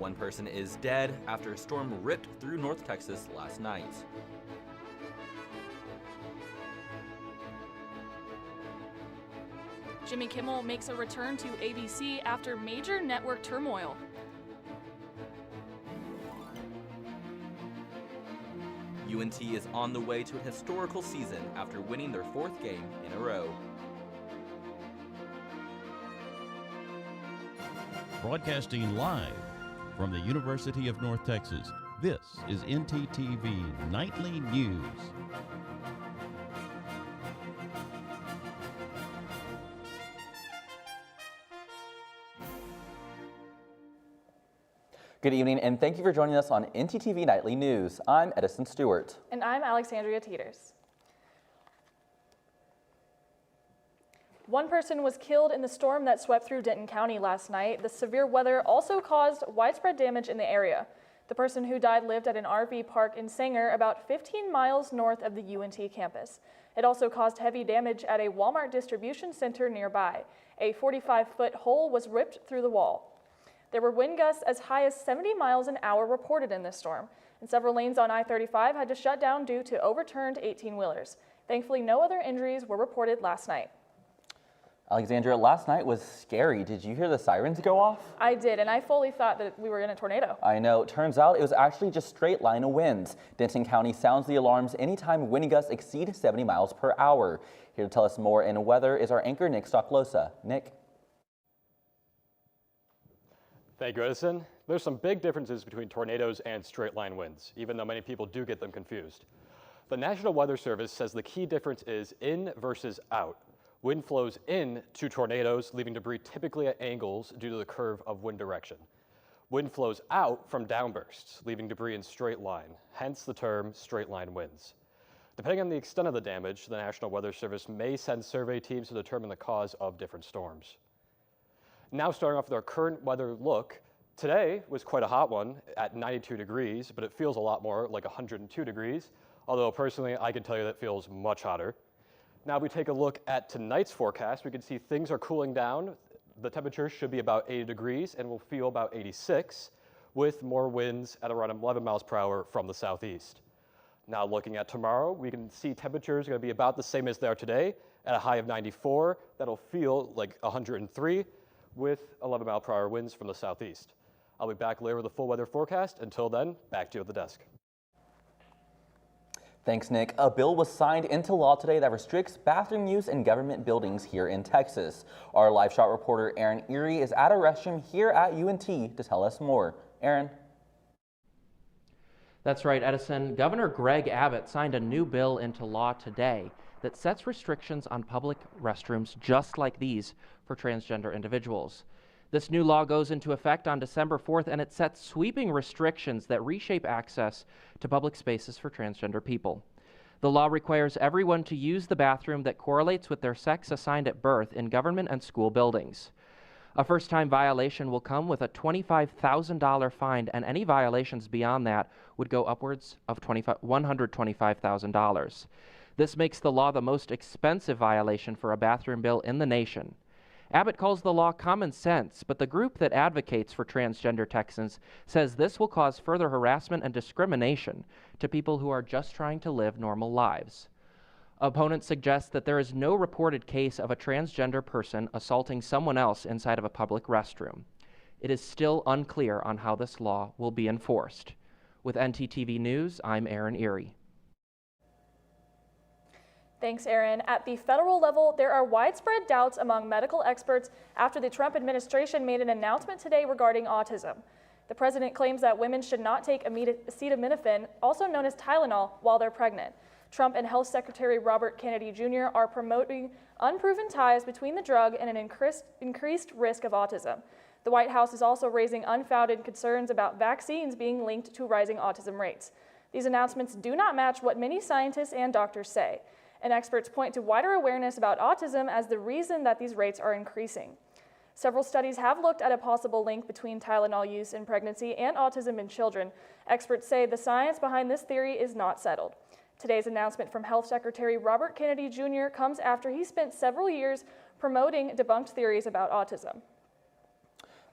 One person is dead after a storm ripped through North Texas last night. Jimmy Kimmel makes a return to ABC after major network turmoil. UNT is on the way to a historical season after winning their 4th game in a row. Broadcasting live from the University of North Texas, this is NTTV Nightly News. Good evening, and thank you for joining us on NTTV Nightly News. I'm Edison Stewart. And I'm Alexandria Teeters. One person was killed in the storm that swept through Denton County last night. The severe weather also caused widespread damage in the area. The person who died lived at an RV park in Sanger, about 15 miles north of the UNT campus. It also caused heavy damage at a Walmart distribution center nearby. A 45-foot hole was ripped through the wall. There were wind gusts as high as 70 miles an hour reported in this storm, and several lanes on I-35 had to shut down due to overturned 18-wheelers. Thankfully, no other injuries were reported last night. Alexandria, last night was scary. Did you hear the sirens go off? I did, and I fully thought that we were in a tornado. I know. Turns out it was actually just straight line of winds. Denton County sounds the alarms anytime wind gusts exceed 70 miles per hour. Here to tell us more in weather is our anchor, Nick Stocklosa. Nick? Thank you, Edison. There's some big differences between tornadoes and straight line winds, even though many people do get them confused. The National Weather Service says the key difference is in versus out. Wind flows in to tornadoes, leaving debris typically at angles due to the curve of wind direction. Wind flows out from downbursts, leaving debris in straight line, hence the term straight line winds. Depending on the extent of the damage, the National Weather Service may send survey teams to determine the cause of different storms. Now starting off with our current weather look, today was quite a hot one at 92 degrees, but it feels a lot more like 102 degrees, although personally I can tell you that feels much hotter. Now if we take a look at tonight's forecast, we can see things are cooling down. The temperature should be about 80 degrees and will feel about 86, with more winds at around 11 miles per hour from the southeast. Now looking at tomorrow, we can see temperatures are going to be about the same as they are today at a high of 94. That'll feel like 103. With 11 mile per hour winds from the southeast. I'll be back later with a full weather forecast. Until then, back to you at the desk. Thanks, Nick. A bill was signed into law today that restricts bathroom use in government buildings here in Texas. Our live shot reporter Aaron Erie is at a restroom here at UNT to tell us more. Aaron. That's right, Edison. Governor Greg Abbott signed a new bill into law today that sets restrictions on public restrooms just like these for transgender individuals. This new law goes into effect on December 4th, and it sets sweeping restrictions that reshape access to public spaces for transgender people. The law requires everyone to use the bathroom that correlates with their sex assigned at birth in government and school buildings. A first-time violation will come with a $25,000 fine, and any violations beyond that would go upwards of $125,000. This makes the law the most expensive violation for a bathroom bill in the nation. Abbott calls the law common sense, but the group that advocates for transgender Texans says this will cause further harassment and discrimination to people who are just trying to live normal lives. Opponents suggest that there is no reported case of a transgender person assaulting someone else inside of a public restroom. It is still unclear on how this law will be enforced. With NTTV News, I'm Aaron Erie. Thanks, Aaron. At the federal level, there are widespread doubts among medical experts after the Trump administration made an announcement today regarding autism. The president claims that women should not take acetaminophen, also known as Tylenol, while they're pregnant. Trump and Health Secretary Robert Kennedy Jr. are promoting unproven ties between the drug and an increased risk of autism. The White House is also raising unfounded concerns about vaccines being linked to rising autism rates. These announcements do not match what many scientists and doctors say, and experts point to wider awareness about autism as the reason that these rates are increasing. Several studies have looked at a possible link between Tylenol use in pregnancy and autism in children. Experts say the science behind this theory is not settled. Today's announcement from Health Secretary Robert Kennedy Jr. comes after he spent several years promoting debunked theories about autism.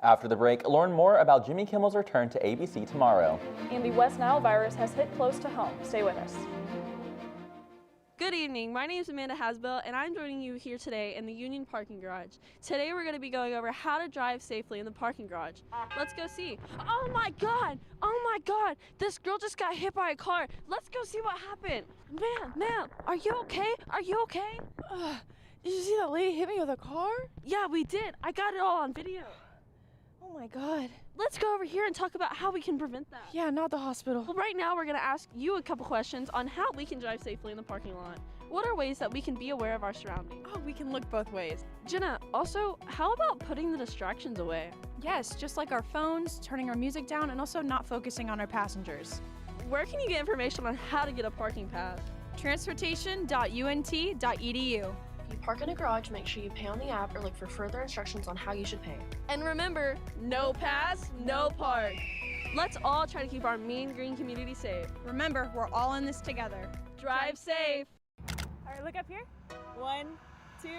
After the break, learn more about Jimmy Kimmel's return to ABC tomorrow. And the West Nile virus has hit close to home. Stay with us. Good evening, my name is Amanda Hasbell and I'm joining you here today in the Union Parking Garage. Today we're going to be going over how to drive safely in the parking garage. Let's go see. Oh my god, this girl just got hit by a car. Let's go see what happened. Ma'am, are you okay? Are you okay? Did you see that lady hit me with a car? Yeah, we did. I got it all on video. Oh my god. Let's go over here and talk about how we can prevent that. Yeah, not the hospital. Well, right now we're going to ask you a couple questions on how we can drive safely in the parking lot. What are ways that we can be aware of our surroundings? Oh, we can look both ways. Jenna, also, how about putting the distractions away? Yes, just like our phones, turning our music down, and also not focusing on our passengers. Where can you get information on how to get a parking pass? Transportation.unt.edu. If you park in a garage, make sure you pay on the app or look for further instructions on how you should pay. And remember, no pass, no park. Let's all try to keep our mean green community safe. Remember, we're all in this together. Drive safe. All right, look up here. 1, 2, 3.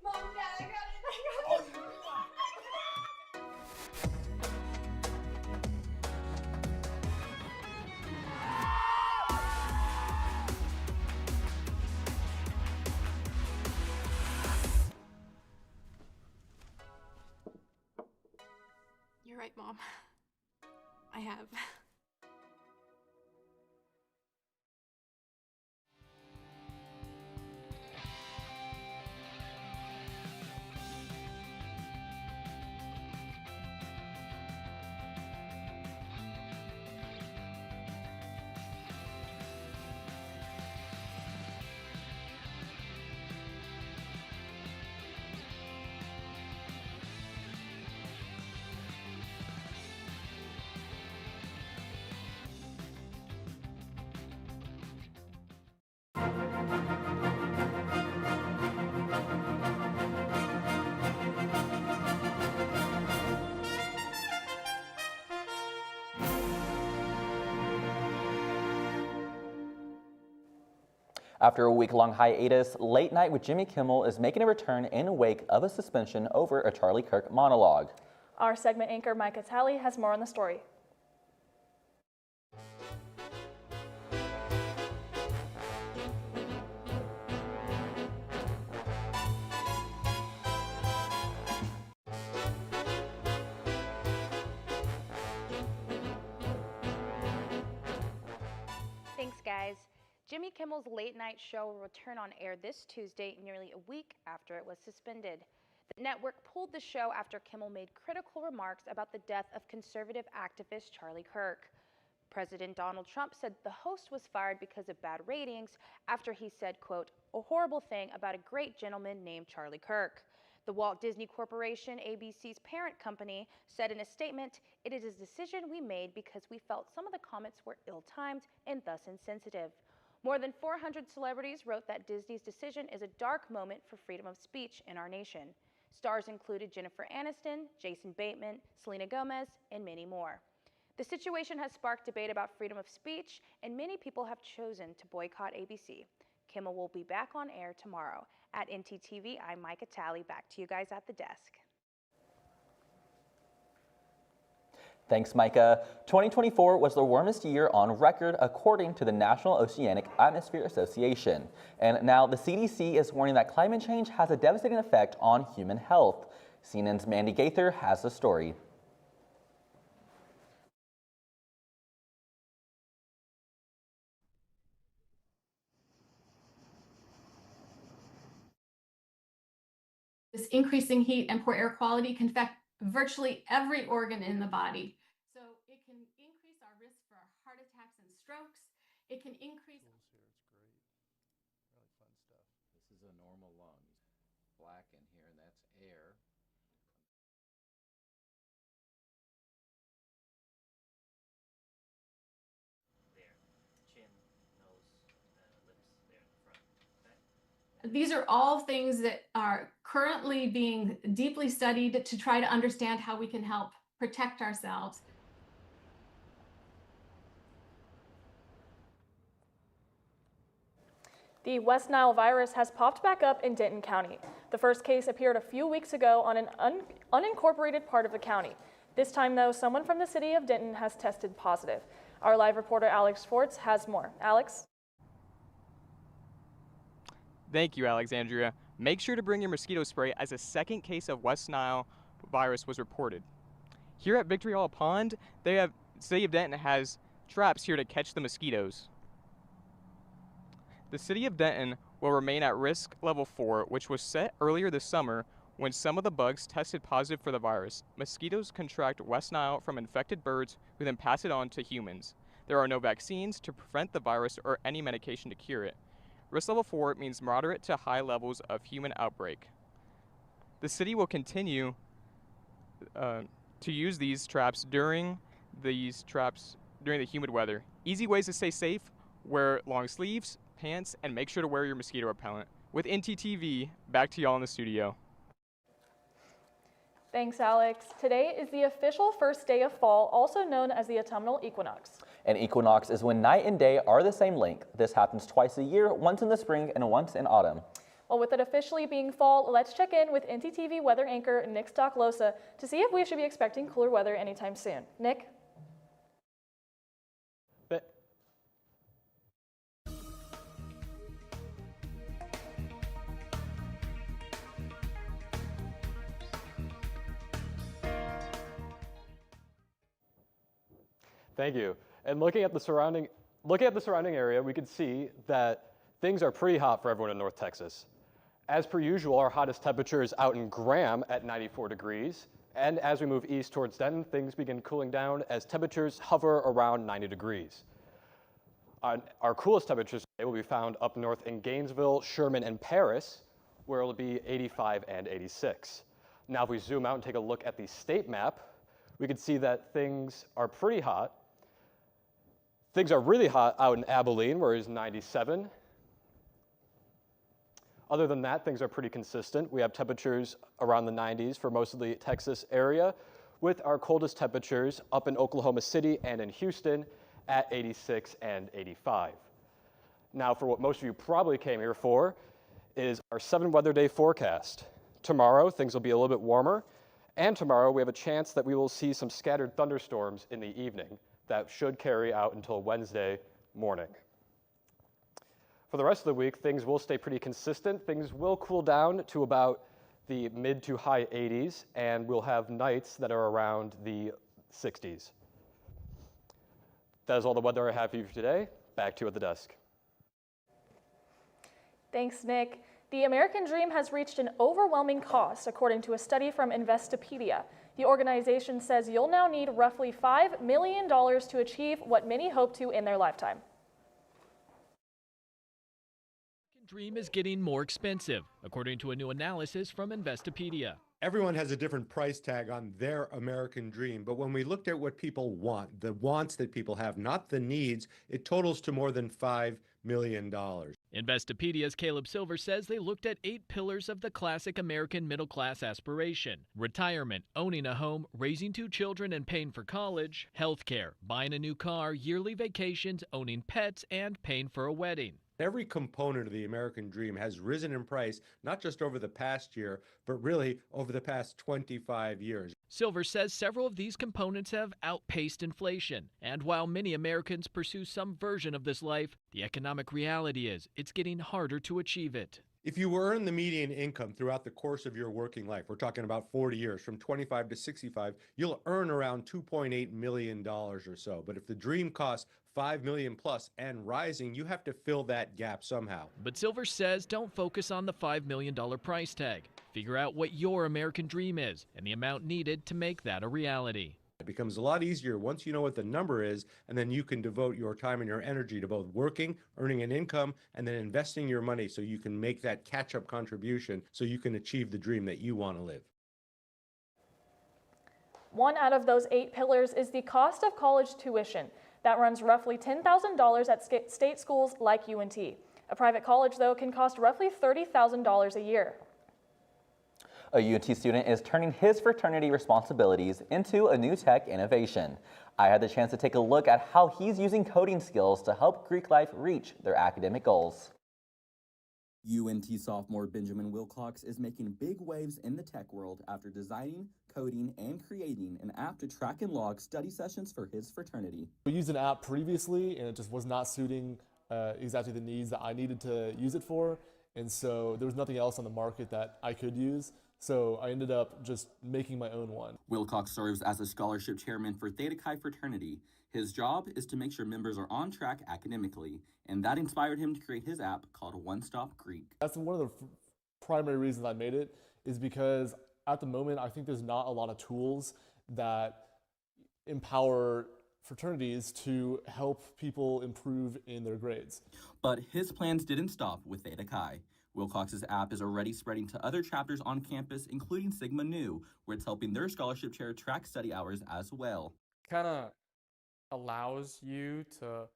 Mom, Dad, I got it. You're right, Mom. I have. After a week-long hiatus, Late Night with Jimmy Kimmel is making a return in the wake of a suspension over a Charlie Kirk monologue. Our segment anchor Micah Talley has more on the story. Thanks, guys. Jimmy Kimmel's late night show will return on air this Tuesday, nearly a week after it was suspended. The network pulled the show after Kimmel made critical remarks about the death of conservative activist Charlie Kirk. President Donald Trump said the host was fired because of bad ratings after he said, quote, a horrible thing about a great gentleman named Charlie Kirk. The Walt Disney Corporation, ABC's parent company, said in a statement, it is a decision we made because we felt some of the comments were ill-timed and thus insensitive. More than 400 celebrities wrote that Disney's decision is a dark moment for freedom of speech in our nation. Stars included Jennifer Aniston, Jason Bateman, Selena Gomez, and many more. The situation has sparked debate about freedom of speech, and many people have chosen to boycott ABC. Kimmel will be back on air tomorrow. At NTTV, I'm Micah Talley. Back to you guys at the desk. Thanks, Micah. 2024 was the warmest year on record according to the National Oceanic Atmosphere Association. And now the CDC is warning that climate change has a devastating effect on human health. CNN's Mandy Gaither has the story. This increasing heat and poor air quality can affect virtually every organ in the body. So it can increase our risk for heart attacks and strokes. It can increase. It's great. Really fun stuff. This is a normal lung. Black in here, and that's air. There. Chin, nose, lips there in the front. Okay? These are all things that are currently being deeply studied to try to understand how we can help protect ourselves. The West Nile virus has popped back up in Denton County. The first case appeared a few weeks ago on an unincorporated part of the county. This time, though, someone from the city of Denton has tested positive. Our live reporter Alex Schwartz has more. Alex? Thank you, Alexandria. Make sure to bring your mosquito spray as a second case of West Nile virus was reported. Here at Victory Hall Pond, City of Denton has traps here to catch the mosquitoes. The City of Denton will remain at risk level 4, which was set earlier this summer when some of the bugs tested positive for the virus. Mosquitoes contract West Nile from infected birds who then pass it on to humans. There are no vaccines to prevent the virus or any medication to cure it. Risk level 4 means moderate to high levels of human outbreak. The city will continue to use these traps during the humid weather. Easy ways to stay safe: wear long sleeves, pants, and make sure to wear your mosquito repellent. With NTTV, back to y'all in the studio. Thanks, Alex. Today is the official first day of fall, also known as the autumnal equinox. An equinox is when night and day are the same length. This happens twice a year, once in the spring and once in autumn. Well, with it officially being fall, let's check in with NTTV weather anchor Nick Stocklosa to see if we should be expecting cooler weather anytime soon. Nick? Thank you. And looking at the surrounding area, we can see that things are pretty hot for everyone in North Texas. As per usual, our hottest temperature is out in Graham at 94 degrees. And as we move east towards Denton, things begin cooling down as temperatures hover around 90 degrees. Our coolest temperatures today will be found up north in Gainesville, Sherman, and Paris, where it will be 85 and 86. Now, if we zoom out and take a look at the state map, we can see that things are pretty hot. Things are really hot out in Abilene, where it is 97. Other than that, things are pretty consistent. We have temperatures around the 90s for most of the Texas area, with our coldest temperatures up in Oklahoma City and in Houston at 86 and 85. Now, for what most of you probably came here for is our 7-weather day forecast. Tomorrow, things will be a little bit warmer, and tomorrow we have a chance that we will see some scattered thunderstorms in the evening that should carry out until Wednesday morning. For the rest of the week, things will stay pretty consistent. Things will cool down to about the mid to high 80s, and we'll have nights that are around the 60s. That is all the weather I have for you today. Back to you at the desk. Thanks, Nick. The American dream has reached an overwhelming cost, according to a study from Investopedia. The organization says you'll now need roughly $5 million to achieve what many hope to in their lifetime. Dream is getting more expensive, according to a new analysis from Investopedia. Everyone has a different price tag on their American dream, but when we looked at what people want, the wants that people have, not the needs, it totals to more than $5 million. Investopedia's Caleb Silver says they looked at 8 pillars of the classic American middle-class aspiration: retirement, owning a home, raising 2 children and paying for college, healthcare, buying a new car, yearly vacations, owning pets, and paying for a wedding. Every component of the American dream has risen in price, not just over the past year, but really over the past 25 years. Silver says several of these components have outpaced inflation. And while many Americans pursue some version of this life, the economic reality is it's getting harder to achieve it. If you earn the median income throughout the course of your working life, we're talking about 40 years, from 25 to 65, you'll earn around $2.8 million or so. But if the dream costs $5 million plus and rising, you have to fill that gap somehow. But Silver says don't focus on the $5 million price tag. Figure out what your American dream is and the amount needed to make that a reality. It becomes a lot easier once you know what the number is, and then you can devote your time and your energy to both working, earning an income, and then investing your money so you can make that catch-up contribution so you can achieve the dream that you want to live. One out of those 8 pillars is the cost of college tuition. That runs roughly $10,000 at state schools like UNT. A private college, though, can cost roughly $30,000 a year. A UNT student is turning his fraternity responsibilities into a new tech innovation. I had the chance to take a look at how he's using coding skills to help Greek life reach their academic goals. UNT sophomore Benjamin Wilcox is making big waves in the tech world after designing, coding, and creating an app to track and log study sessions for his fraternity. We used an app previously and it just was not suiting exactly the needs that I needed to use it for, and so there was nothing else on the market that I could use, so I ended up just making my own one. Wilcox serves as a scholarship chairman for Theta Chi fraternity. His job is to make sure members are on track academically, and that inspired him to create his app called One Stop Greek. That's one of the primary reasons I made it, is because at the moment I think there's not a lot of tools that empower fraternities to help people improve in their grades. But his plans didn't stop with Theta Chi. Wilcox's app is already spreading to other chapters on campus, including Sigma Nu, where it's helping their scholarship chair track study hours as well. Kind of allows you to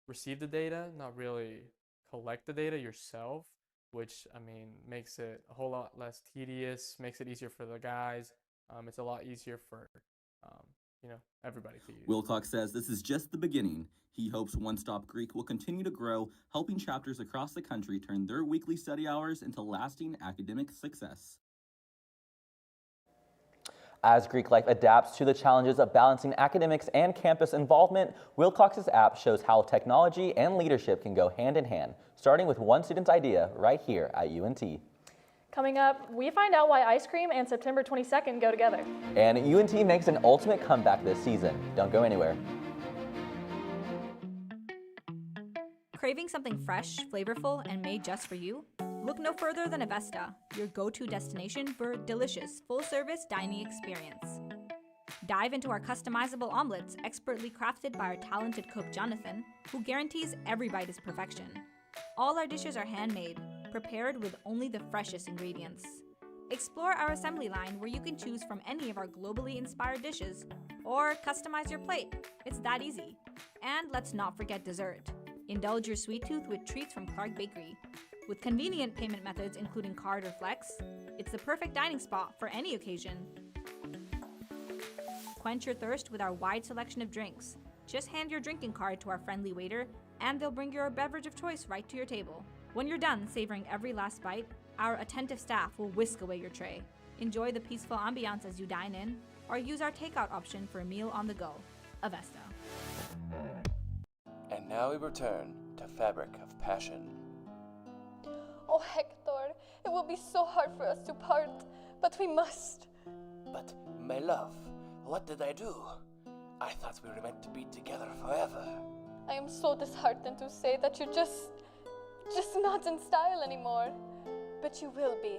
receive the data, not really collect the data yourself, which, I mean, makes it a whole lot less tedious, makes it easier for the guys. It's a lot easier for everybody to use. Wilcox says this is just the beginning. He hopes One Stop Greek will continue to grow, helping chapters across the country turn their weekly study hours into lasting academic success. As Greek life adapts to the challenges of balancing academics and campus involvement, Wilcox's app shows how technology and leadership can go hand in hand, starting with one student's idea right here at UNT. Coming up, we find out why ice cream and September 22nd go together. And UNT makes an ultimate comeback this season. Don't go anywhere. Craving something fresh, flavorful, and made just for you? Look no further than Avesta, your go-to destination for a delicious, full-service dining experience. Dive into our customizable omelets, expertly crafted by our talented cook Jonathan, who guarantees every bite is perfection. All our dishes are handmade, prepared with only the freshest ingredients. Explore our assembly line where you can choose from any of our globally inspired dishes or customize your plate. It's that easy. And let's not forget dessert. Indulge your sweet tooth with treats from Clark Bakery. With convenient payment methods including card or flex, it's the perfect dining spot for any occasion. Quench your thirst with our wide selection of drinks. Just hand your drinking card to our friendly waiter and they'll bring your beverage of choice right to your table. When you're done savoring every last bite, our attentive staff will whisk away your tray. Enjoy the peaceful ambiance as you dine in, or use our takeout option for a meal on the go. Avesta. And now we return to Fabric of Passion. Oh, Hector, it will be so hard for us to part, but we must. But, my love, what did I do? I thought we were meant to be together forever. I am so disheartened to say that you're just not in style anymore. But you will be,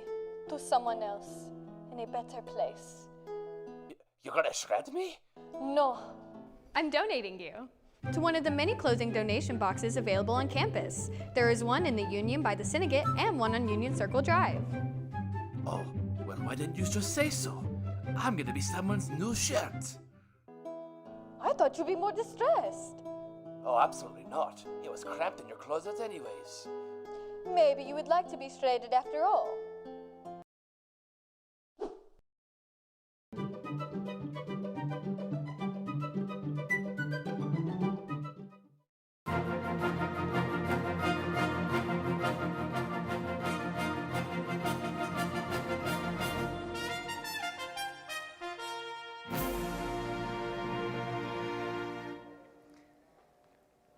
to someone else, in a better place. You're gonna shred me? No. I'm donating you to one of the many clothing donation boxes available on campus. There is one in the Union by the Syndicate and one on Union Circle Drive. Oh, well, why didn't you just say so? I'm gonna be someone's new shirt. I thought you'd be more distressed. Oh, absolutely not. It was cramped in your closet anyways. Maybe you would like to be shredded after all.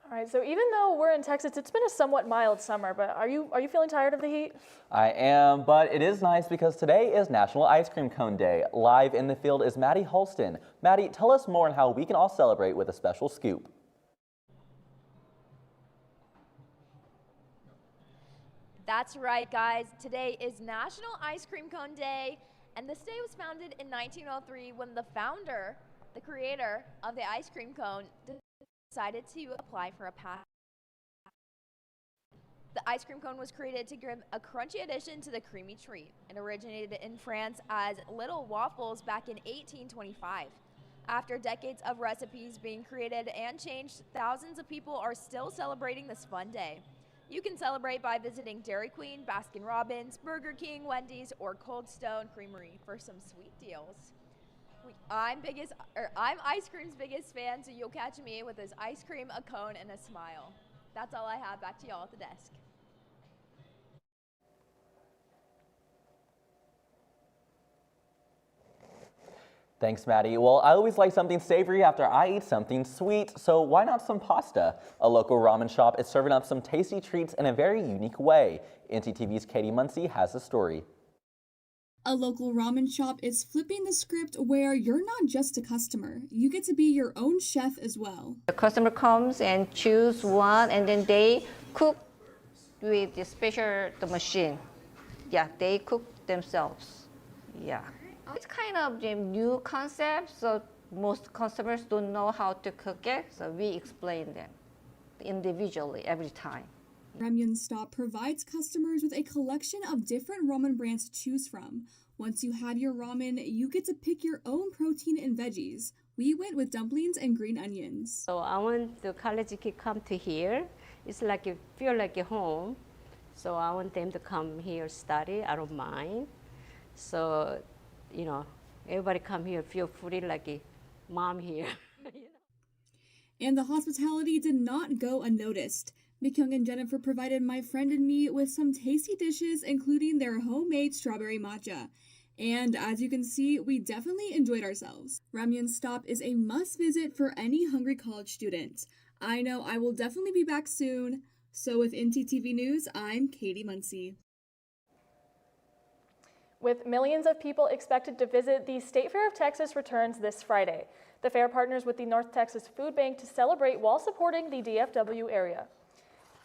All right, so even though we're in Texas, it's been a somewhat mild summer, but are you feeling tired of the heat? I am, but it is nice because today is National Ice Cream Cone Day. Live in the field is Maddie Holston. Maddie, tell us more on how we can all celebrate with a special scoop. That's right, guys. Today is National Ice Cream Cone Day, and this day was founded in 1903 when the founder, the creator of the ice cream cone, decided to apply for a patent. The ice cream cone was created to give a crunchy addition to the creamy treat. It originated in France as little waffles back in 1825. After decades of recipes being created and changed, thousands of people are still celebrating this fun day. You can celebrate by visiting Dairy Queen, Baskin Robbins, Burger King, Wendy's, or Cold Stone Creamery for some sweet deals. I'm ice cream's biggest fan, so you'll catch me with this ice cream, a cone, and a smile. That's all I have. Back to y'all at the desk. Thanks, Maddie. Well, I always like something savory after I eat something sweet, so why not some pasta? A local ramen shop is serving up some tasty treats in a very unique way. NTTV's Katie Muncie has the story. A local ramen shop is flipping the script where you're not just a customer, you get to be your own chef as well. The customer comes and choose one, and then they cook with the the machine. Yeah, they cook themselves. Yeah. It's kind of a new concept, so most customers don't know how to cook it, so we explain them individually every time. Ramyun Stop provides customers with a collection of different ramen brands to choose from. Once you have your ramen, you get to pick your own protein and veggies. We went with dumplings and green onions. So I want the college kid come to here. It's like you feel like a home. So I want them to come here study. I don't mind. So, you know, everybody come here feel free like a mom here. And the hospitality did not go unnoticed. McYoung and Jennifer provided my friend and me with some tasty dishes, including their homemade strawberry matcha. And as you can see, we definitely enjoyed ourselves. Ramyun Stop is a must visit for any hungry college student. I know I will definitely be back soon. So with NTTV News, I'm Katie Muncie. With millions of people expected to visit, the State Fair of Texas returns this Friday. The fair partners with the North Texas Food Bank to celebrate while supporting the DFW area.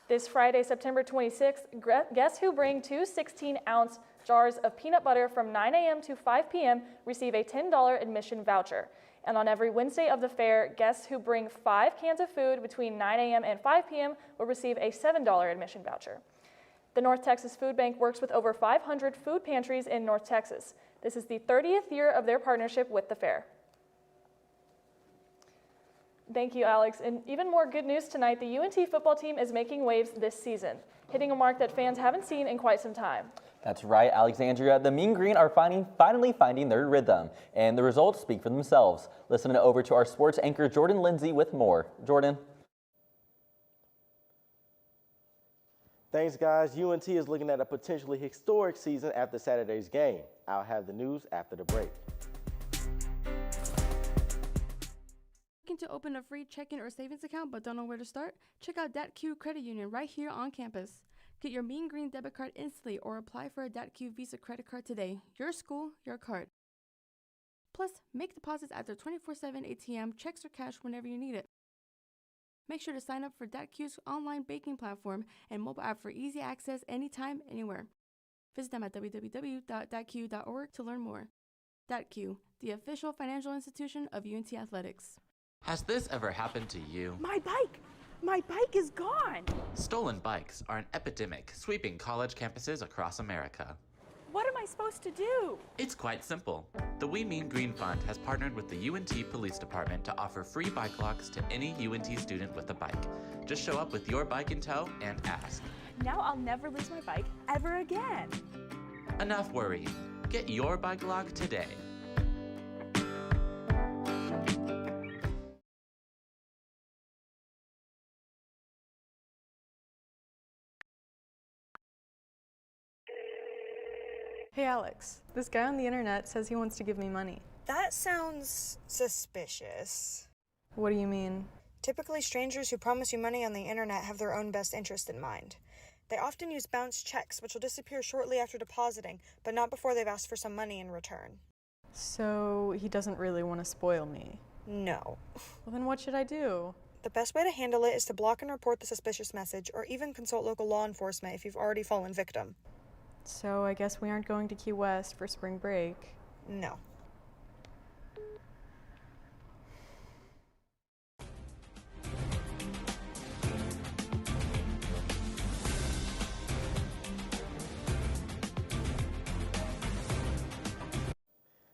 This Friday, September 26th, guests who bring two 16-ounce jars of peanut butter from 9 a.m. to 5 p.m. receive a $10 admission voucher. And on every Wednesday of the fair, guests who bring 5 cans of food between 9 a.m. and 5 p.m. will receive a $7 admission voucher. The North Texas Food Bank works with over 500 food pantries in North Texas. This is the 30th year of their partnership with the fair. Thank you, Alex. And even more good news tonight, the UNT football team is making waves this season, hitting a mark that fans haven't seen in quite some time. That's right, Alexandria. The Mean Green are finally finding their rhythm, and the results speak for themselves. Listen over to our sports anchor, Jordan Lindsay, with more. Jordan. Thanks, guys. UNT is looking at a potentially historic season after Saturday's game. I'll have the news after the break. Looking to open a free checking or savings account but don't know where to start? Check out DATQ Credit Union right here on campus. Get your Mean Green debit card instantly or apply for a DATQ Visa credit card today. Your school, your card. Plus, make deposits at their 24/7 ATM, checks or cash whenever you need it. Make sure to sign up for DATQ's online banking platform and mobile app for easy access anytime, anywhere. Visit them at www.datq.org to learn more. DATQ, the official financial institution of UNT Athletics. Has this ever happened to you? My bike! My bike is gone! Stolen bikes are an epidemic sweeping college campuses across America. What am I supposed to do? It's quite simple. The We Mean Green Fund has partnered with the UNT Police Department to offer free bike locks to any UNT student with a bike. Just show up with your bike in tow and ask. Now I'll never lose my bike ever again. Enough worrying. Get your bike lock today. Hey Alex, this guy on the internet says he wants to give me money. That sounds suspicious. What do you mean? Typically, strangers who promise you money on the internet have their own best interest in mind. They often use bounced checks, which will disappear shortly after depositing, but not before they've asked for some money in return. So he doesn't really want to spoil me? No. Well, then what should I do? The best way to handle it is to block and report the suspicious message, or even consult local law enforcement if you've already fallen victim. So I guess we aren't going to Key West for spring break. No.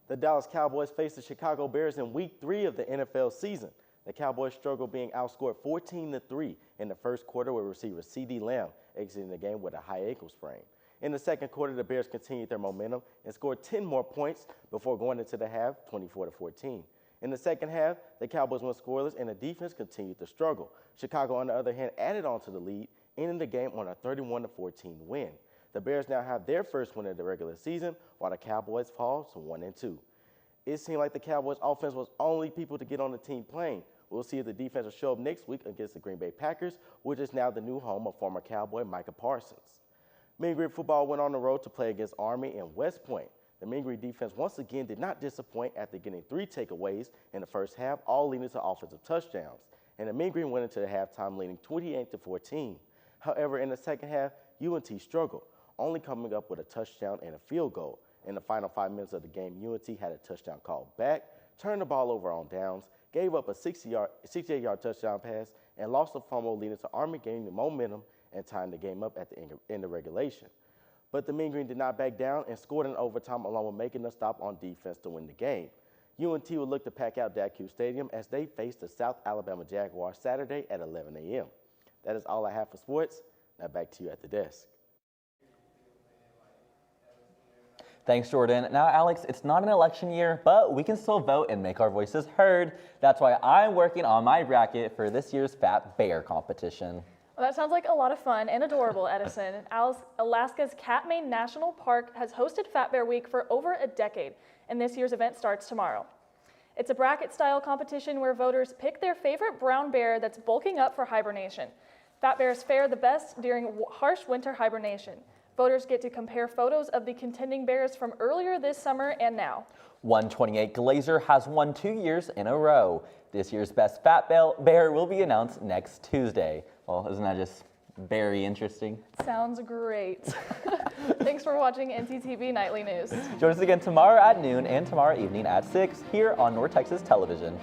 The Dallas Cowboys face the Chicago Bears in Week 3 of the NFL season. The Cowboys struggled being outscored 14-3 in the first quarter with receiver CeeDee Lamb exiting the game with a high ankle sprain. In the second quarter, the Bears continued their momentum and scored 10 more points before going into the half 24-14. In the second half, the Cowboys went scoreless and the defense continued to struggle. Chicago, on the other hand, added on to the lead, ending the game on a 31-14 win. The Bears now have their first win of the regular season, while the Cowboys fall to 1-2. It seemed like the Cowboys offense was only people to get on the team playing. We'll see if the defense will show up next week against the Green Bay Packers, which is now the new home of former Cowboy Micah Parsons. Mean Green football went on the road to play against Army and West Point. The Mean Green defense once again did not disappoint after getting 3 takeaways in the first half, all leading to offensive touchdowns. And the Mean Green went into the halftime leading 28-14. However, in the second half, UNT struggled, only coming up with a touchdown and a field goal. In the final 5 minutes of the game, UNT had a touchdown called back, turned the ball over on downs, gave up a 68-yard touchdown pass, and lost a fumble, leading to Army gaining the momentum and tying the game up at the end of regulation. But the Mean Green did not back down and scored in overtime, along with making a stop on defense to win the game. UNT will look to pack out DAQ Stadium as they face the South Alabama Jaguars Saturday at 11 a.m. That is all I have for sports. Now back to you at the desk. Thanks, Jordan. Now, Alex, it's not an election year, but we can still vote and make our voices heard. That's why I'm working on my bracket for this year's Fat Bear competition. Well, that sounds like a lot of fun and adorable, Edison. Alaska's Katmai National Park has hosted Fat Bear Week for over a decade, and this year's event starts tomorrow. It's a bracket-style competition where voters pick their favorite brown bear that's bulking up for hibernation. Fat bears fare the best during harsh winter hibernation. Voters get to compare photos of the contending bears from earlier this summer and now. 128 Glazer has won 2 years in a row. This year's best fat bear will be announced next Tuesday. Well, isn't that just very interesting? Sounds great. Thanks for watching NTTV Nightly News. Join us again tomorrow at noon and tomorrow evening at 6 here on North Texas Television.